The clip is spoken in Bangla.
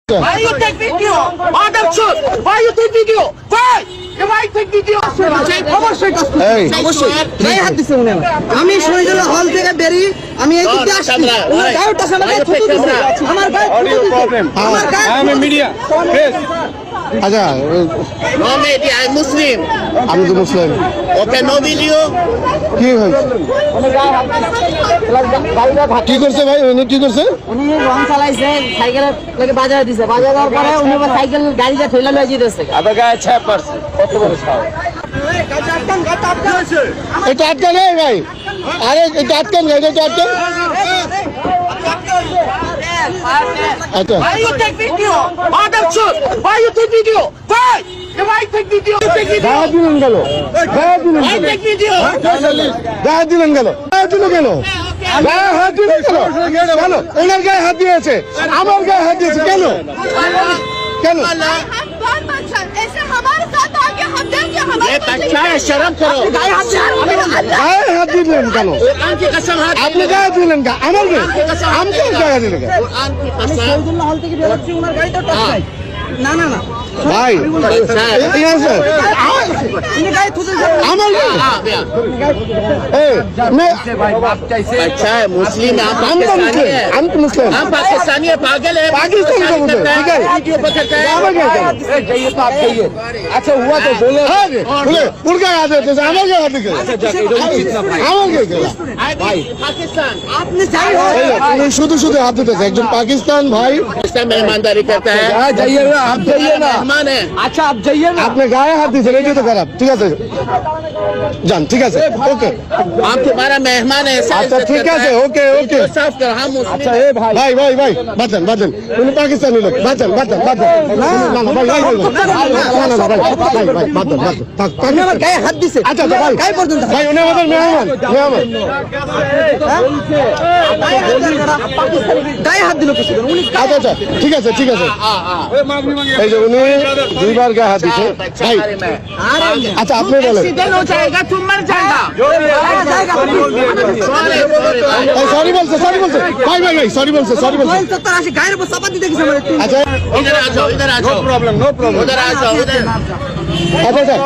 Why you take video? Madam Chut, why you take video? Why? Why take video? অবশ্যই অবশ্যই গায়ে হাত দিছে উনি। আমি শহীদুল্লাহ হল থেকে বেরিয়ে আমি এই দিকে আসছি। উনি গায়ে টাকা আমাকে থুতু দিছে। আমার গায়ে থুতু দিছে। আমার গায়ে আমি মিডিয়া প্রেস আচ্ছা No media, I'm Muslim. আমি তো মুসলিম Okay, no video. কি হয়েছে কি করছে ভাই উনি কি করছে উনি রং চালাইছে সাইকেলের লাগে বাজার দিছে। বাজার দেওয়ার পরে উনি আবার সাইকেল গাড়িটা ঠেলা লয়ে যেতেছে। আবার গায়ে ছাপ মারছে কত বড় সাহস এটা আটকা নেই ভাই আরে এটা আটকান না এটা আটকান আচ্ছা Why you take video? Madam Chut, why you take video? Why? Why take video? Take video. গায়ে দিলেন গেল গায়ে দিলেন Why take video? গায়ে দিলেন গেল গায়ে দিলেন কেন গায়ে হাত দিলেন কেন কেন ওনার গায়ে হাত দিয়েছে আমার গায়ে হাত দিয়েছে কেন কেন बहुत अच्छा ऐसे हमारे साथ आके हम देंगे ये बच्चा है, शर्म करो। গায়ে হাত দিলেন কেন कुरान की कसम हाथ আপনি গায়ে দিলেন কেন আমার গায়ে আমাকে গায়ে দিলেন কেন कुरान की कसम শহীদুল্লাহ হল থেকে বেরোচ্ছি উনার গাড়িটা টাচ নাই। না না না ভাই ঠিক আছে উনি গায়ে থুতু দিছে। আমার গায়ে हाँ, भैया। এই अच्छा है, मुस्लिम है, आप আমি তো पाकिस्तानी মুসলিম है। আমি তো মুসলিম हम पाकिस्तानी है, पागल है। पाकिस्तानी का मुझे, करता ठीक है। वीडियो पकड़ता है। আমার গায়ে কেন जाइए तो आप जाइए अच्छा हुआ तो बोलो হ্যাঁ বলে ওর গায়ে হাত দিয়েছে আমার গায়ে হাত দিয়েছে আমার গায়ে কেন भाई पाकिस्तान আপনি যাই হোক উনি শুধু শুধু হাত দিতেছে একজন পাকিস্তান ভাই पाकिस्तान मेहमानदारी करता है। जाइए ना आप जाइए ना मेहमान है। अच्छा आप जाइए ना আপনি গায়ে হাত দিয়েছেন এই তো খারাপ ঠিক আছে যান ঠিক আছে ওকে आप तुम्हारा मेहमान है, ऐसा अच्छा, इज्जत ठीक करता है, ओके, ओके। वीडियो साफ कर, हम मुस्लिम अच्छा हैं। ए भाई ভাই ভাই ভাই বাঁচান বাঁচান উনি পাকিস্তানি লোক বাঁচান বাঁচান বাঁচান না না ভাই ভাই ভাই না না ভাই ভাই ভাই বাঁচান বাঁচান উনি আমার গায়ে হাত দিছে। আচ্ছা আচ্ছা ভাই গায়ে পর্যন্ত হাত। ভাই উনি আমাদের মেহমান মেহমান গায়ে হাত দিল কিছু উনি আচ্ছা আচ্ছা ঠিক আছে ঠিক আছে हाँ, हाँ। এই যে উনি দুইবার গায়ে হাত দিচ্ছে बच्चा ভাই बारे में। আচ্ছা আপনি বলেন एक्सीडेंट हो जाएगा, तुम मर जाएगा। সরি বলছে ভাই ভাই ভাই সরি বলছে মোবাইল তো তার আসে গায়ের উপর চাপা দিতে গেছে আমার আচ্ছা इधर आ जाओ, इधर आ जाओ। प्रॉब्लम नो प्रॉब्लम उधर आ जाओ, उधर। আচ্ছা আচ্ছা